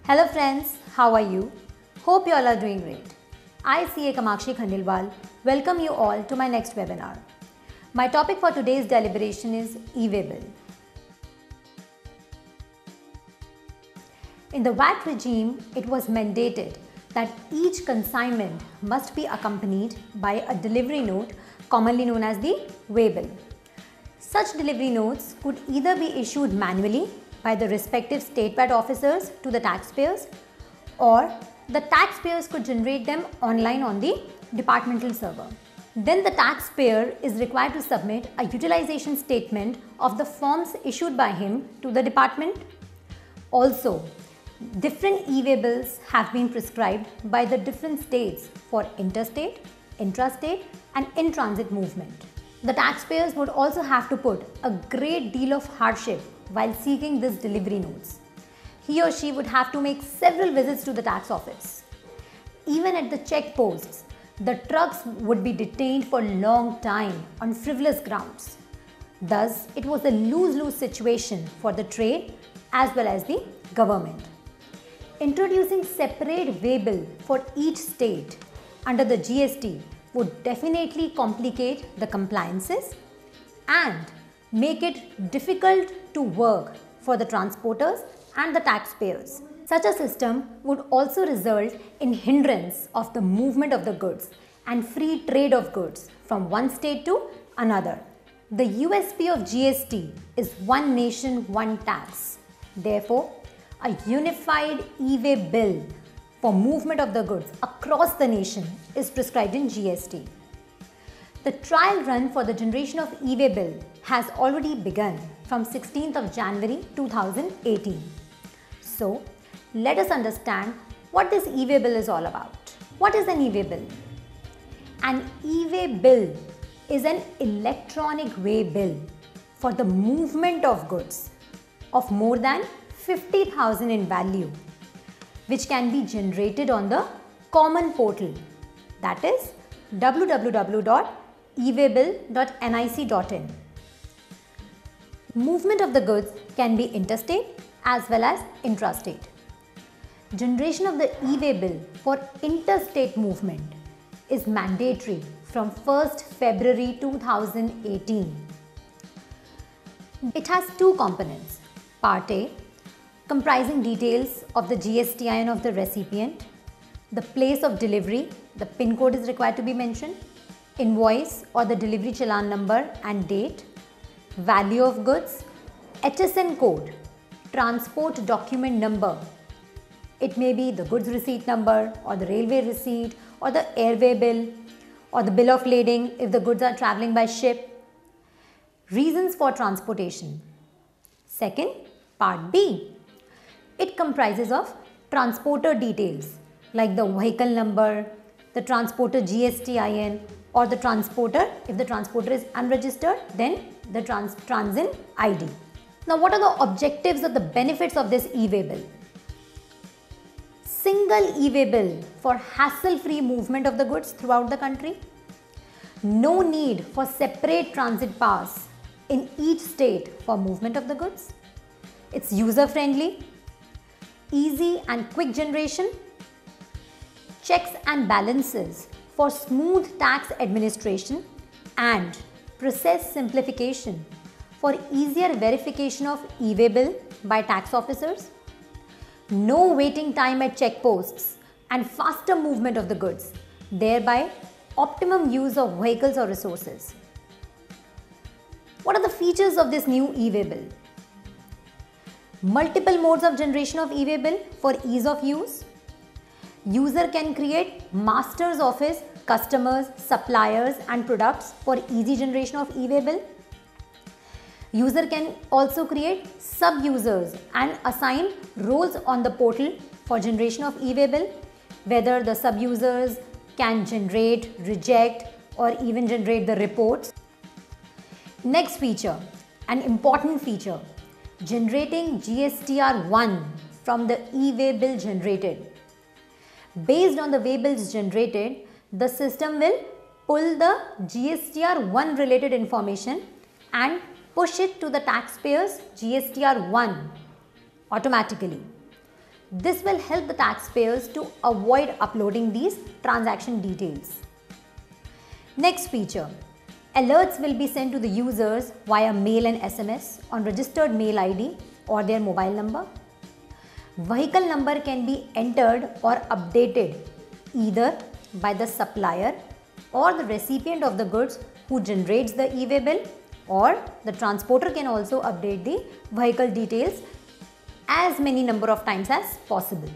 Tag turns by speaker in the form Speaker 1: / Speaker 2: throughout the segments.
Speaker 1: Hello friends, how are you? Hope you all are doing great. I, CA Kamakshi welcome you all to my next webinar. My topic for today's deliberation is e-way bill. In the VAT regime, it was mandated that each consignment must be accompanied by a delivery note commonly known as the way bill. Such delivery notes could either be issued manually by the respective state VAT officers to the taxpayers, or the taxpayers could generate them online on the departmental server. Then the taxpayer is required to submit a utilization statement of the forms issued by him to the department. Also, different e-way bills have been prescribed by the different states for interstate, intrastate and in-transit movement. The taxpayers would also have to put a great deal of hardship while seeking these delivery notes. He or she would have to make several visits to the tax office. Even at the checkposts, the trucks would be detained for a long time on frivolous grounds. Thus, it was a lose-lose situation for the trade as well as the government. Introducing separate way bill for each state under the GST would definitely complicate the compliances and make it difficult to work for the transporters and the taxpayers. Such a system would also result in hindrance of the movement of the goods and free trade of goods from one state to another. The USP of GST is one nation, one tax. Therefore, a unified e-way bill for movement of the goods across the nation is prescribed in GST. The trial run for the generation of e-way bill has already begun from 16th of January 2018. So, let us understand what this e-way bill is all about. What is an e-way bill? An e-way bill is an electronic way bill for the movement of goods of more than 50,000 in value, which can be generated on the common portal, that is www.ewaybill.nic.in. Movement of the goods can be interstate as well as intrastate. Generation of the e-way bill for interstate movement is mandatory from 1st February 2018. It has two components. Part A, comprising details of the GSTIN of the recipient, the place of delivery, the PIN code is required to be mentioned, invoice or the delivery challan number and date, value of goods, HSN code, transport document number. It may be the goods receipt number or the railway receipt or the airway bill or the bill of lading if the goods are travelling by ship. Reasons for transportation. Second, Part B. It comprises of transporter details like the vehicle number, the transporter GSTIN or the transporter, if the transporter is unregistered, then the transit ID. Now, what are the objectives or the benefits of this e-way bill? Single e-way bill for hassle-free movement of the goods throughout the country. No need for separate transit pass in each state for movement of the goods. It's user-friendly, easy and quick generation, checks and balances for smooth tax administration and process simplification for easier verification of e-way bill by tax officers, no waiting time at checkposts and faster movement of the goods, thereby optimum use of vehicles or resources. What are the features of this new e-way bill? Multiple modes of generation of e-way bill for ease of use. User can create master's office, customers, suppliers and products for easy generation of e-way bill. User can also create sub-users and assign roles on the portal for generation of e-way bill, whether the sub-users can generate, reject or even generate the reports. Next feature, an important feature, generating GSTR1 from the e-way bill generated. Based on the way bills generated, the system will pull the GSTR1 related information and push it to the taxpayer's GSTR1 automatically. This will help the taxpayers to avoid uploading these transaction details. Next feature, alerts will be sent to the users via mail and SMS on registered mail ID or their mobile number. Vehicle number can be entered or updated either by the supplier or the recipient of the goods who generates the e-way bill, or the transporter can also update the vehicle details as many number of times as possible.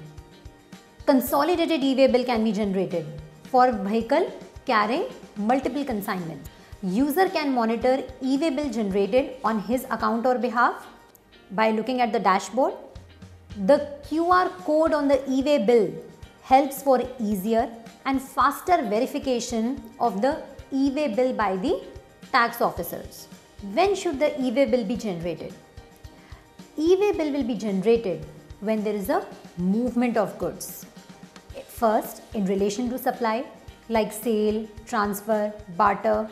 Speaker 1: Consolidated e-way bill can be generated for vehicle carrying multiple consignments. User can monitor e-way bill generated on his account or behalf by looking at the dashboard. The QR code on the e-way bill helps for easier and faster verification of the e-way bill by the tax officers. When should the e-way bill be generated? E-way bill will be generated when there is a movement of goods. First, in relation to supply, like sale, transfer, barter.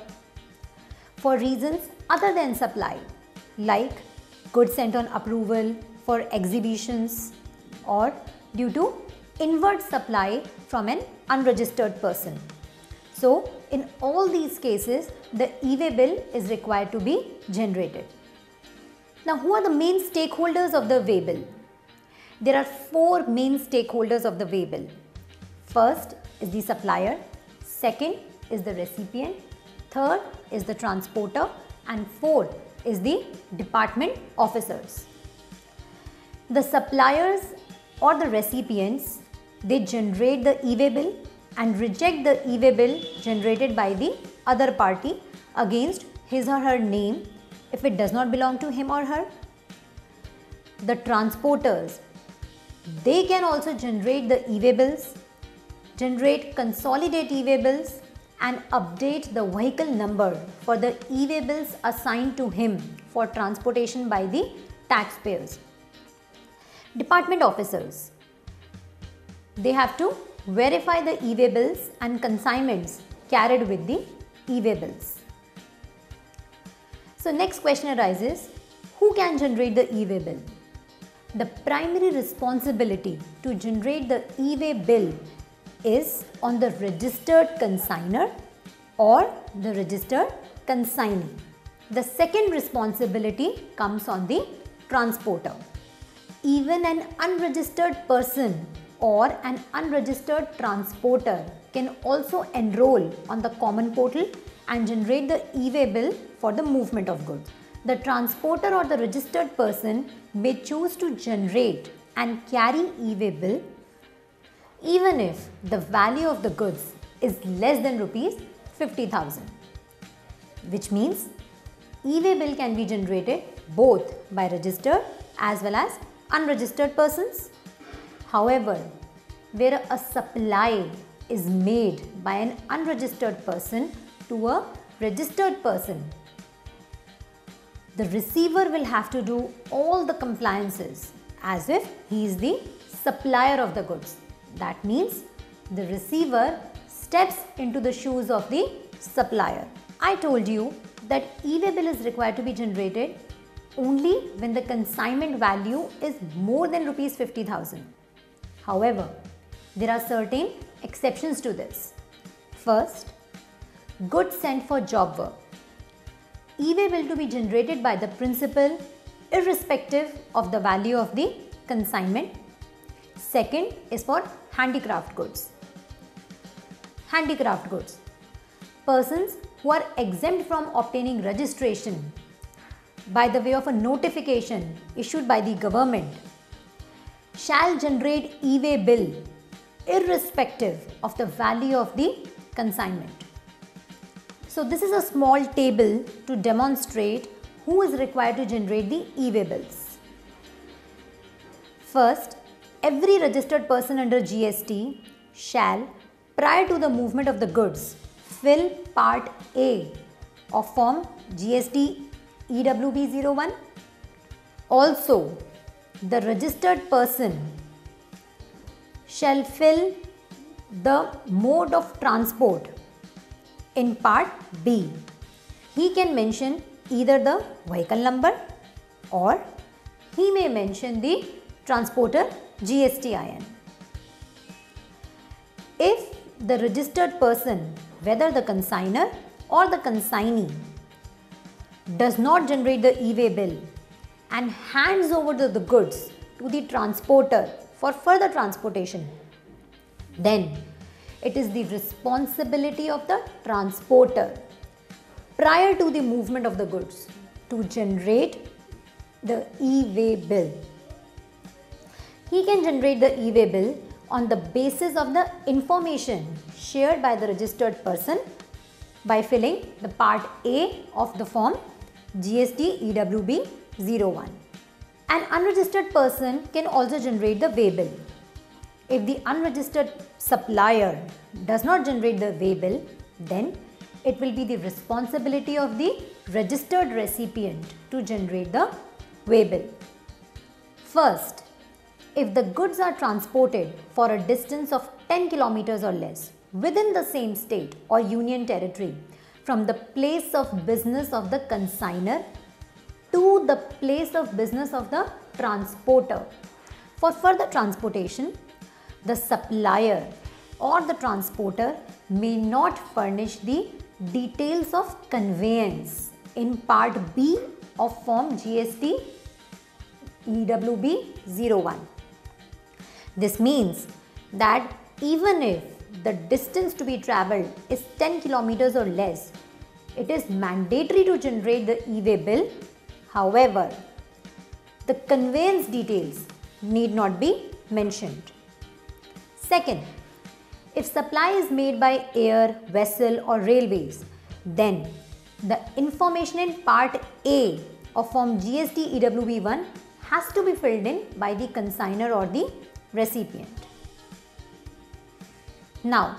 Speaker 1: For reasons other than supply, like goods sent on approval for exhibitions, or due to inward supply from an unregistered person. So, in all these cases, the e-way bill is required to be generated. Now, who are the main stakeholders of the way bill? There are 4 main stakeholders of the way bill. First is the supplier, second is the recipient, third is the transporter, and fourth is the department officers. The suppliers or the recipients, they generate the e-way bill and reject the e-way bill generated by the other party against his or her name if it does not belong to him or her. The transporters, they can also generate the e-way bills, generate consolidate e-way bills, and update the vehicle number for the e-way bills assigned to him for transportation by the taxpayers. Department officers, they have to verify the e-way bills and consignments carried with the e-way bills. So next question arises, who can generate the e-way bill? The primary responsibility to generate the e-way bill is on the registered consignor or the registered consignee. The second responsibility comes on the transporter. Even an unregistered person or an unregistered transporter can also enroll on the common portal and generate the e-way bill for the movement of goods. The transporter or the registered person may choose to generate and carry e-way bill even if the value of the goods is less than rupees 50,000, which means e-way bill can be generated both by registered as well as unregistered persons. However, where a supply is made by an unregistered person to a registered person, the receiver will have to do all the compliances as if he is the supplier of the goods. That means the receiver steps into the shoes of the supplier. I told you that e-way bill is required to be generated only when the consignment value is more than rupees 50,000. However, there are certain exceptions to this. First, goods sent for job work. E-way bill to be generated by the principal irrespective of the value of the consignment. Second is for handicraft goods. Handicraft goods. Persons who are exempt from obtaining registration by the way of a notification issued by the government shall generate e-way bill irrespective of the value of the consignment. So this is a small table to demonstrate who is required to generate the e-way bills. First, every registered person under GST shall, prior to the movement of the goods, fill Part A of Form GST EWB 01. Also, the registered person shall fill the mode of transport in Part B. He can mention either the vehicle number or he may mention the transporter GSTIN. If the registered person, whether the consignor or the consignee, does not generate the e-way bill and hands over the goods to the transporter for further transportation, then it is the responsibility of the transporter prior to the movement of the goods to generate the e-way bill. He can generate the e-way bill on the basis of the information shared by the registered person by filling the part A of the form GST EWB 01. An unregistered person can also generate the way bill. If the unregistered supplier does not generate the way bill, then it will be the responsibility of the registered recipient to generate the way bill. First, if the goods are transported for a distance of 10 kilometers or less within the same state or union territory from the place of business of the consignor to the place of business of the transporter for further transportation, the supplier or the transporter may not furnish the details of conveyance in part B of form GST EWB 01. This means that even if the distance to be travelled is 10 kilometers or less, it is mandatory to generate the e-way bill. However, the conveyance details need not be mentioned. Second, if supply is made by air, vessel or railways, then the information in part A of form GST EWB 1 has to be filled in by the consignor or the recipient. Now,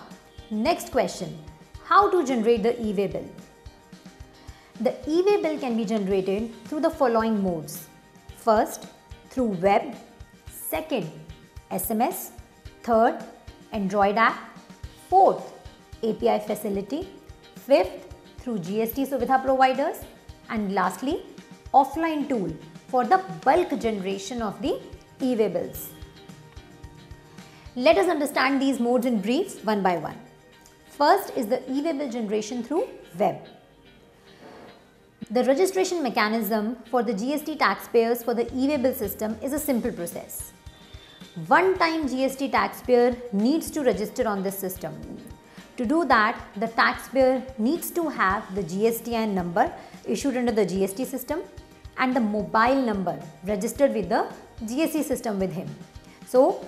Speaker 1: next question, how to generate the e-way bill? The e-way bill can be generated through the following modes. First, through web. Second, SMS. Third, Android app. Fourth, API facility. Fifth, through GST Suvidha providers. And lastly, offline tool for the bulk generation of the e-way bills. Let us understand these modes in brief one by one. First is the e-way bill generation through web. The registration mechanism for the GST taxpayers for the e-way bill system is a simple process. One-time GST taxpayer needs to register on this system. To do that, the taxpayer needs to have the GSTIN number issued under the GST system and the mobile number registered with the GST system with him. So,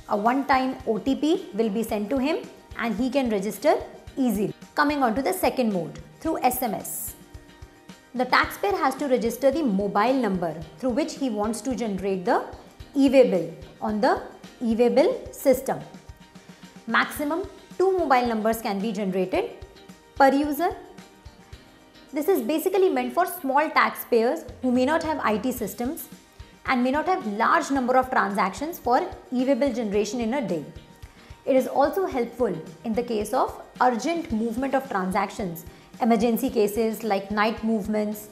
Speaker 1: a one-time OTP will be sent to him and he can register easily. Coming on to the second mode, through SMS. The taxpayer has to register the mobile number through which he wants to generate the e-way bill on the e-way bill system. Maximum 2 mobile numbers can be generated per user. This is basically meant for small taxpayers who may not have IT systems and may not have large number of transactions for e-way bill generation in a day. It is also helpful in the case of urgent movement of transactions, emergency cases like night movements.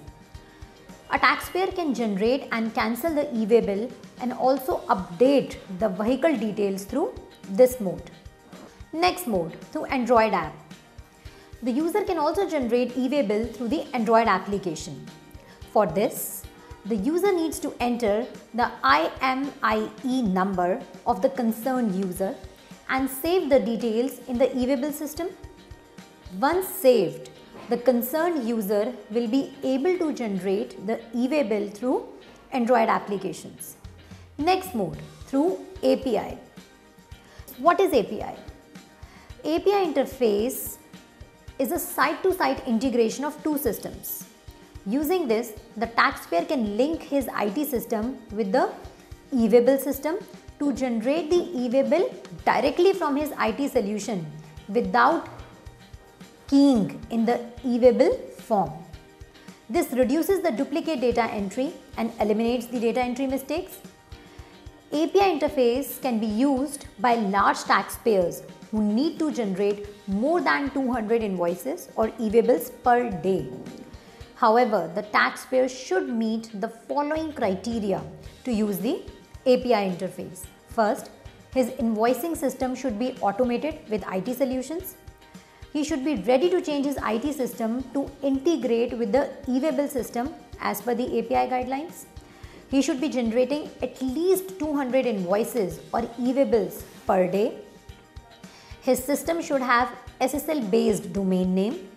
Speaker 1: A taxpayer can generate and cancel the e-way bill and also update the vehicle details through this mode. Next mode, through Android app. The user can also generate e-way bill through the Android application. For this, the user needs to enter the IMEI number of the concerned user and save the details in the e-way bill system. Once saved, the concerned user will be able to generate the e-way bill through Android applications. Next mode, through API. What is API? API interface is a site-to-site integration of two systems. Using this, the taxpayer can link his IT system with the e-way bill system to generate the e-way bill directly from his IT solution without keying in the e-way bill form. This reduces the duplicate data entry and eliminates the data entry mistakes. API interface can be used by large taxpayers who need to generate more than 200 invoices or e-way bills per day. However, the taxpayer should meet the following criteria to use the API interface. First, his invoicing system should be automated with IT solutions. He should be ready to change his IT system to integrate with the e-waybill system as per the API guidelines. He should be generating at least 200 invoices or e-waybills per day. His system should have SSL based domain name.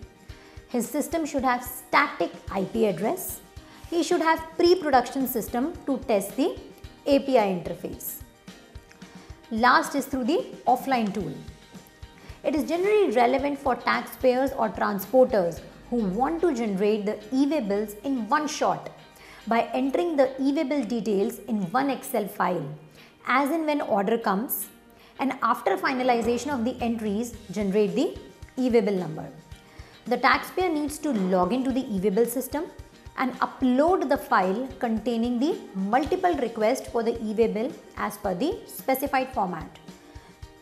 Speaker 1: His system should have static IP address. He should have pre-production system to test the API interface. Last is through the offline tool. It is generally relevant for taxpayers or transporters who want to generate the e-waybills in one shot by entering the e-waybill details in one Excel file as and when order comes, and after finalization of the entries generate the e-waybill number. The taxpayer needs to log into the e-waybill system and upload the file containing the multiple requests for the e-waybill as per the specified format.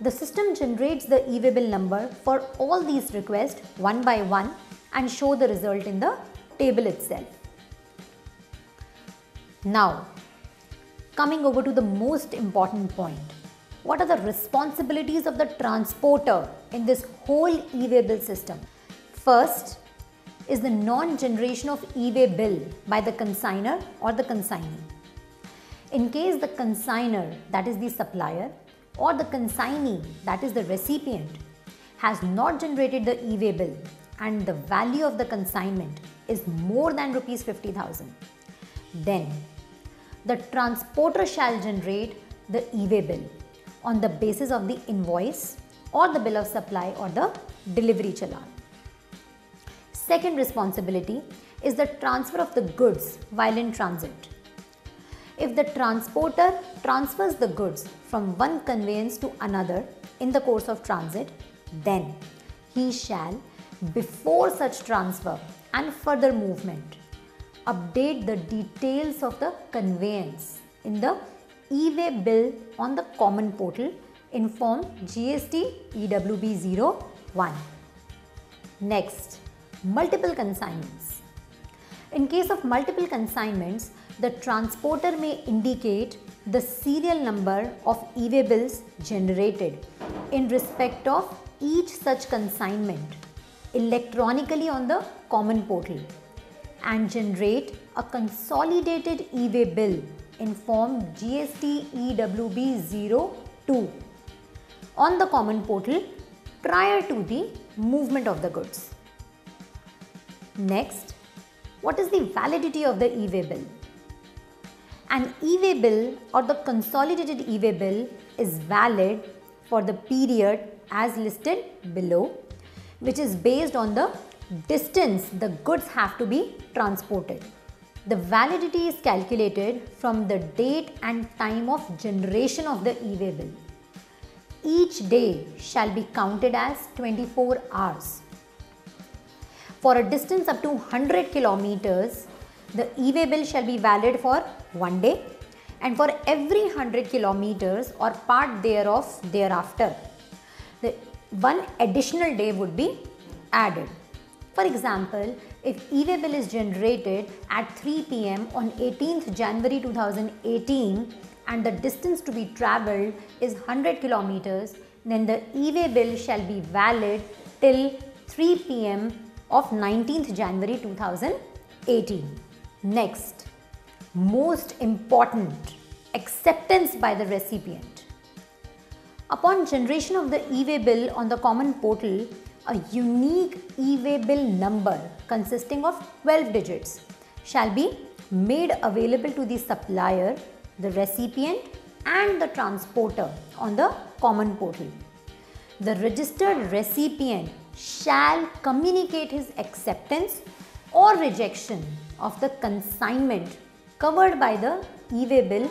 Speaker 1: The system generates the e-waybill number for all these requests one by one and show the result in the table itself. Now, coming over to the most important point. What are the responsibilities of the transporter in this whole e-waybill system? First is the non-generation of e-waybill by the consigner or the consignee. In case the consigner, that is the supplier, or the consignee, that is the recipient, has not generated the e-waybill and the value of the consignment is more than rupees 50,000, then the transporter shall generate the e-waybill on the basis of the invoice or the bill of supply or the delivery challan. Second responsibility is the transfer of the goods while in transit. If the transporter transfers the goods from one conveyance to another in the course of transit, then he shall, before such transfer and further movement, update the details of the conveyance in the e-waybill on the common portal in form GST EWB 01. Next, multiple consignments. In case of multiple consignments, the transporter may indicate the serial number of e-waybills generated in respect of each such consignment electronically on the common portal and generate a consolidated e-waybill in form GST EWB 02 on the common portal prior to the movement of the goods. Next, what is the validity of the e-waybill? An e-waybill or the consolidated e-waybill is valid for the period as listed below, which is based on the distance the goods have to be transported. The validity is calculated from the date and time of generation of the e-waybill. Each day shall be counted as 24 hours. For a distance up to 100 kilometers, the e-waybill shall be valid for 1 day, and for every 100 kilometers or part thereof thereafter, the one additional day would be added. For example, if e-waybill is generated at 3 p.m. on 18th January 2018 and the distance to be travelled is 100 kilometers, then the e-waybill shall be valid till 3 p.m. of 19th January 2018. Next, most important, acceptance by the recipient. Upon generation of the e-waybill on the common portal, a unique e-waybill number consisting of 12 digits shall be made available to the supplier, the recipient and the transporter on the common portal. The registered recipient shall communicate his acceptance or rejection of the consignment covered by the e-waybill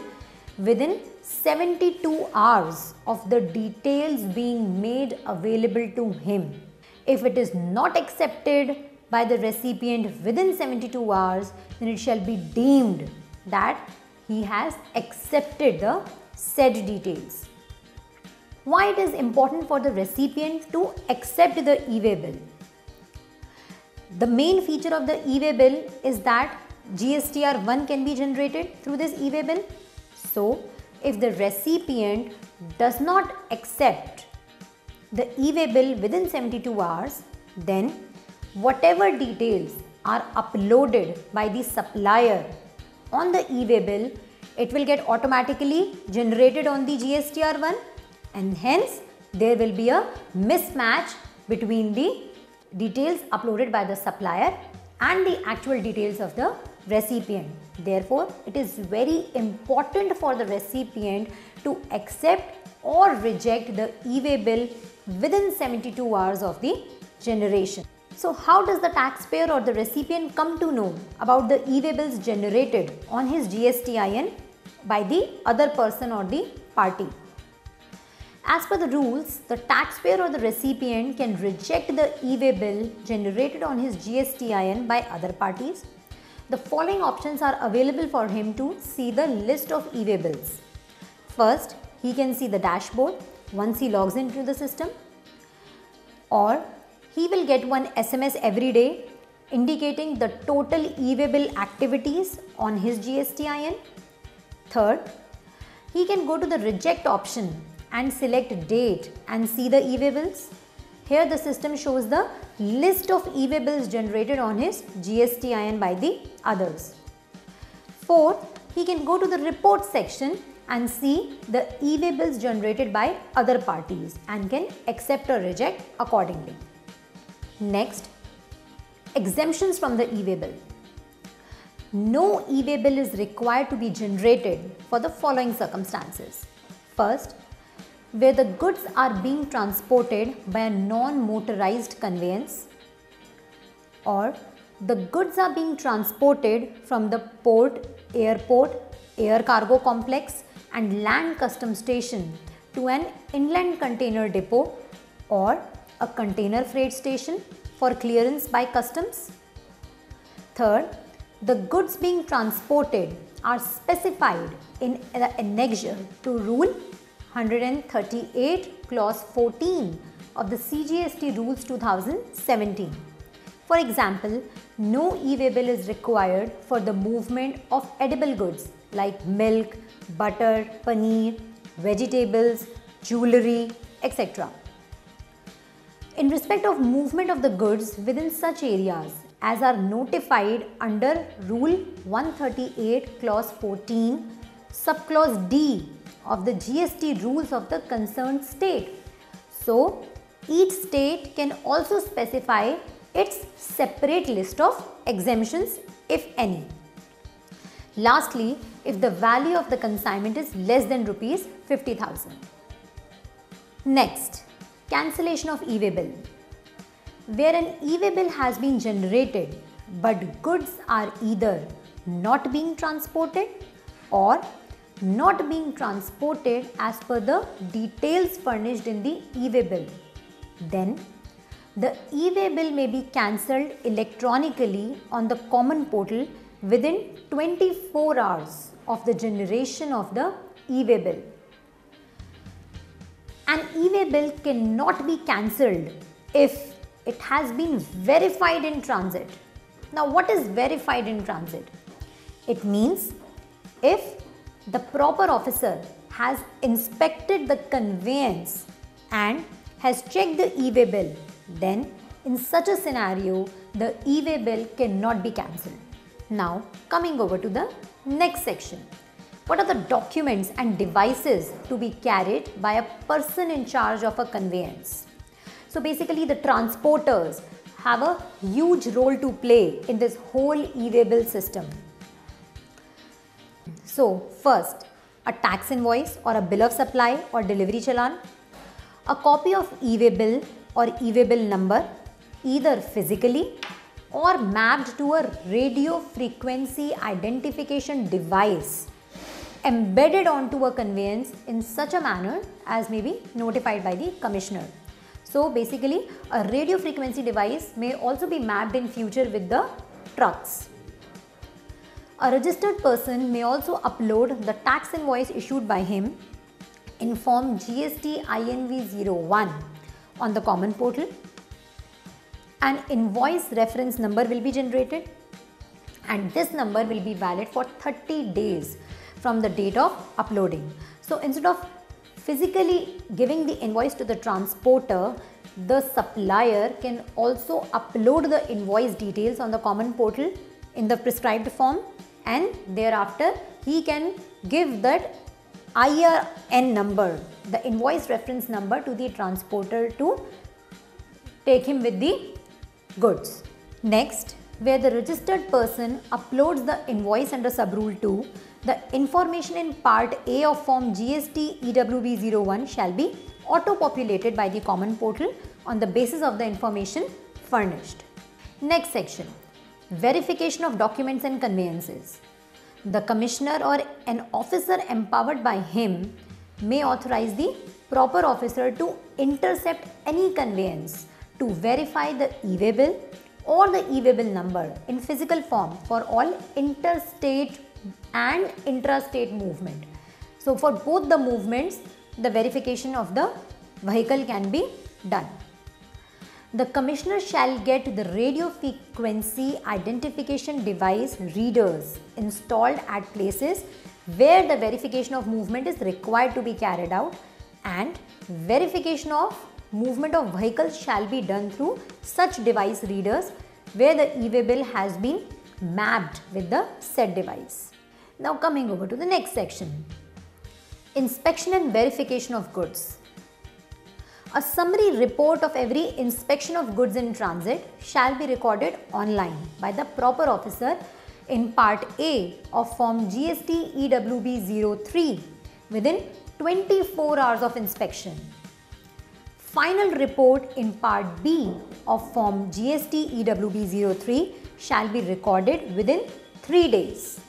Speaker 1: within 72 hours of the details being made available to him. If it is not accepted by the recipient within 72 hours, then it shall be deemed that he has accepted the said details. Why it is important for the recipient to accept the e-waybill? The main feature of the e-waybill is that GSTR 1 can be generated through this e-waybill. So, if the recipient does not accept the e-way bill within 72 hours, then whatever details are uploaded by the supplier on the e-way bill, it will get automatically generated on the GSTR1, and hence there will be a mismatch between the details uploaded by the supplier and the actual details of the recipient. Therefore, it is very important for the recipient to accept or reject the e-way bill within 72 hours of the generation. So how does the taxpayer or the recipient come to know about the e-way bills generated on his GSTIN by the other person or the party? As per the rules, the taxpayer or the recipient can reject the e-way bill generated on his GSTIN by other parties. The following options are available for him to see the list of e-way bills. First, he can see the dashboard once he logs into the system, or he will get one SMS every day indicating the total e-way bill activities on his GSTIN. Third, he can go to the reject option and select date and see the e-way bills. Here the system shows the list of e-way bills generated on his GSTIN by the others. Fourth, he can go to the report section and see the e-way bills generated by other parties and can accept or reject accordingly. Next, exemptions from the e-way bill. No e-way bill is required to be generated for the following circumstances. First, where the goods are being transported by a non-motorized conveyance, or the goods are being transported from the port, airport, air cargo complex and land customs station to an inland container depot or a container freight station for clearance by customs. Third, the goods being transported are specified in the annexure to Rule 138 Clause 14 of the CGST Rules 2017. For example, no e-way bill is required for the movement of edible goods like milk, butter, paneer, vegetables, jewellery, etc. In respect of movement of the goods within such areas as are notified under Rule 138 Clause 14, Subclause D of the GST rules of the concerned state. So, each state can also specify its separate list of exemptions, if any. Lastly, if the value of the consignment is less than rupees 50,000. Next, cancellation of e-way bill. Where an e-way bill has been generated but goods are either not being transported or not being transported as per the details furnished in the e-way bill, then the e-way bill may be cancelled electronically on the common portal within 24 hours of the generation of the e-way bill. An e-way bill cannot be cancelled if it has been verified in transit. Now, what is verified in transit? It means if the proper officer has inspected the conveyance and has checked the e-way bill, then in such a scenario, the e-way bill cannot be cancelled. Now, coming over to the next section. What are the documents and devices to be carried by a person in charge of a conveyance? So basically, the transporters have a huge role to play in this whole e-way bill system. So first, a tax invoice or a bill of supply or delivery challan, a copy of e-way bill or e-way bill number, either physically or mapped to a radio frequency identification device embedded onto a conveyance in such a manner as may be notified by the commissioner. So basically, a radio frequency device may also be mapped in future with the trucks. A registered person may also upload the tax invoice issued by him in form GST INV01 on the common portal. An invoice reference number will be generated and this number will be valid for 30 days from the date of uploading. So instead of physically giving the invoice to the transporter, the supplier can also upload the invoice details on the common portal in the prescribed form, and thereafter he can give that IRN number, the invoice reference number, to the transporter to take him with the goods. Next, where the registered person uploads the invoice under subrule 2, the information in part A of form GST EWB01 shall be auto-populated by the common portal on the basis of the information furnished. Next section, verification of documents and conveyances. The commissioner or an officer empowered by him may authorize the proper officer to intercept any conveyance to verify the e-way bill or the e-way bill number in physical form for all interstate and intrastate movement. So for both the movements, the verification of the vehicle can be done. The commissioner shall get the radio frequency identification device readers installed at places where the verification of movement is required to be carried out, and verification of movement of vehicles shall be done through such device readers where the e-way bill has been mapped with the said device. Now coming over to the next section, inspection and verification of goods. A summary report of every inspection of goods in transit shall be recorded online by the proper officer in part A of form GST EWB03 within 24 hours of inspection. Final report in part B of form GST EWB03 shall be recorded within 3 days.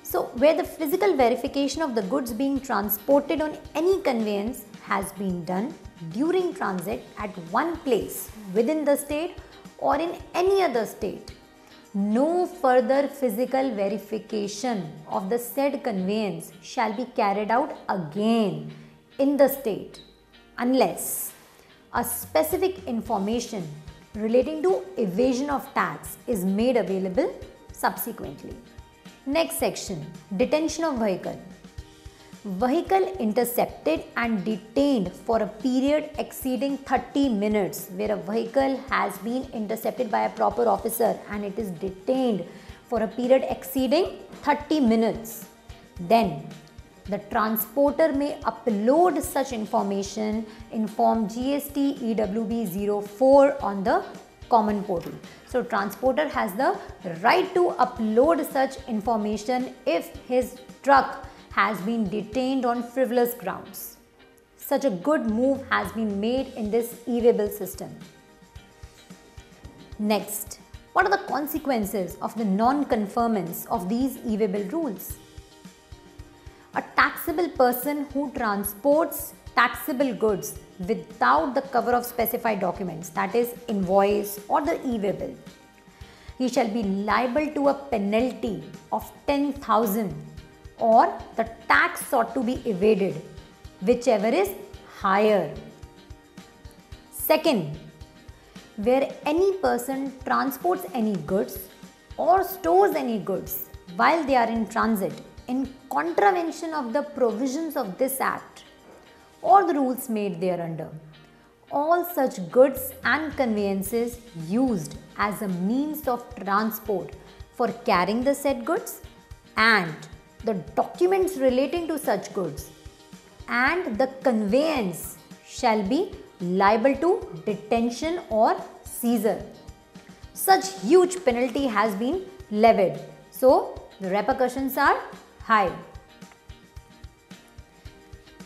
Speaker 1: So where the physical verification of the goods being transported on any conveyance has been done during transit at one place within the state or in any other state, no further physical verification of the said conveyance shall be carried out again in the state unless a specific information relating to evasion of tax is made available subsequently. Next section, detention of vehicle. Vehicle intercepted and detained for a period exceeding 30 minutes, where a vehicle has been intercepted by a proper officer and it is detained for a period exceeding 30 minutes, then the transporter may upload such information in form GST EWB04 on the common portal. So transporter has the right to upload such information if his truck has been detained on frivolous grounds. Such a good move has been made in this e-way bill system. Next, what are the consequences of the non-conformance of these e-way bill rules? A taxable person who transports taxable goods without the cover of specified documents, that is invoice or the e-way bill, he shall be liable to a penalty of 10,000 or the tax sought to be evaded, whichever is higher. Second, where any person transports any goods or stores any goods while they are in transit in contravention of the provisions of this Act or the rules made thereunder, all such goods and conveyances used as a means of transport for carrying the said goods and the documents relating to such goods and the conveyance shall be liable to detention or seizure. Such huge penalty has been levied, so the repercussions are high.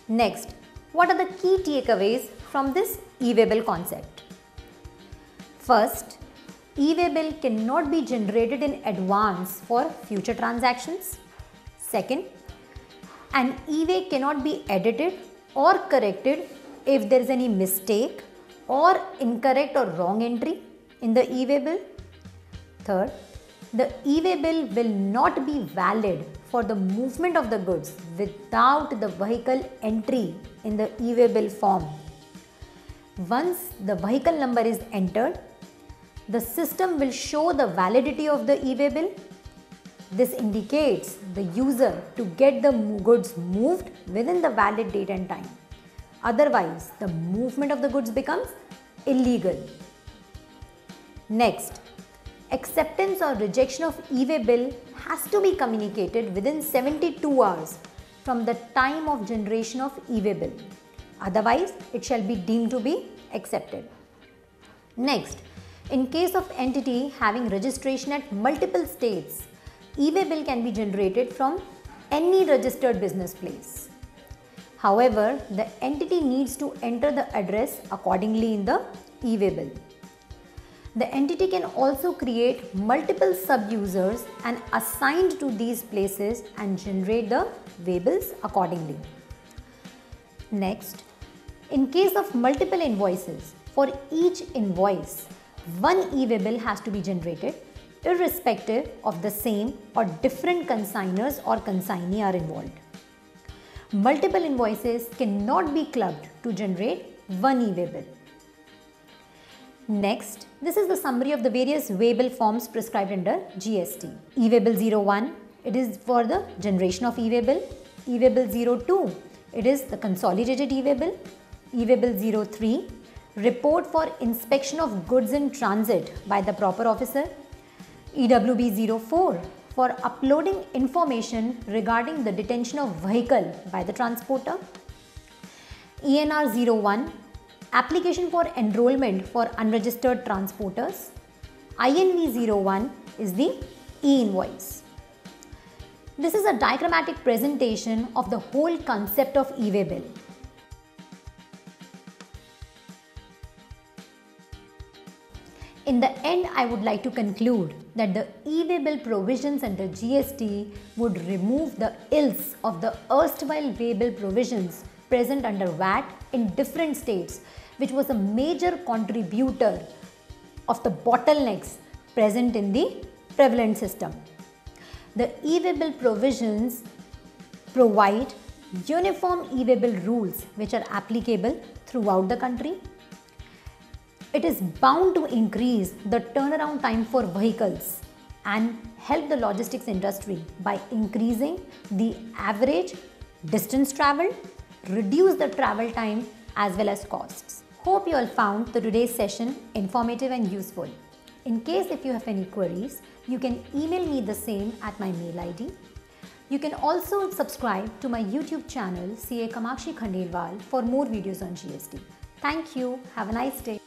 Speaker 1: Next, what are the key takeaways from this e-way bill concept? First, e-way bill cannot be generated in advance for future transactions. Second, an e-way cannot be edited or corrected if there is any mistake or incorrect or wrong entry in the e-way bill. Third, the e-way bill will not be valid for the movement of the goods without the vehicle entry in the e-way bill form. Once the vehicle number is entered, the system will show the validity of the e-way bill This indicates the user to get the goods moved within the valid date and time. Otherwise, the movement of the goods becomes illegal. Next, acceptance or rejection of e-way bill has to be communicated within 72 hours from the time of generation of e-way bill. Otherwise, it shall be deemed to be accepted. Next, in case of entity having registration at multiple states, e-way bill can be generated from any registered business place. However, the entity needs to enter the address accordingly in the e-way bill. The entity can also create multiple sub-users and assigned to these places and generate the waybills accordingly. Next, in case of multiple invoices, for each invoice, one e-way bill has to be generated irrespective of the same or different consignors or consignee are involved. Multiple invoices cannot be clubbed to generate one e-way bill. Next, this is the summary of the various waybill forms prescribed under GST. E-way bill 01, it is for the generation of e-way bill. E-way bill 02, it is the consolidated e-way bill. E-way bill 03, report for inspection of goods in transit by the proper officer. EWB 04, for uploading information regarding the detention of vehicle by the transporter. ENR 01, application for enrollment for unregistered transporters. INV 01 is the e-invoice. This is a diagrammatic presentation of the whole concept of e-way bill. In the end, I would like to conclude that the e-way bill provisions under GST would remove the ills of the erstwhile waybill provisions present under VAT in different states, which was a major contributor of the bottlenecks present in the prevalent system. The e-way bill provisions provide uniform e-way bill rules which are applicable throughout the country. It is bound to increase the turnaround time for vehicles and help the logistics industry by increasing the average distance traveled, reduce the travel time as well as costs. Hope you all found today's session informative and useful. In case if you have any queries, you can email me the same at my mail ID. You can also subscribe to my YouTube channel CA Kamakshi for more videos on GST. Thank you. Have a nice day.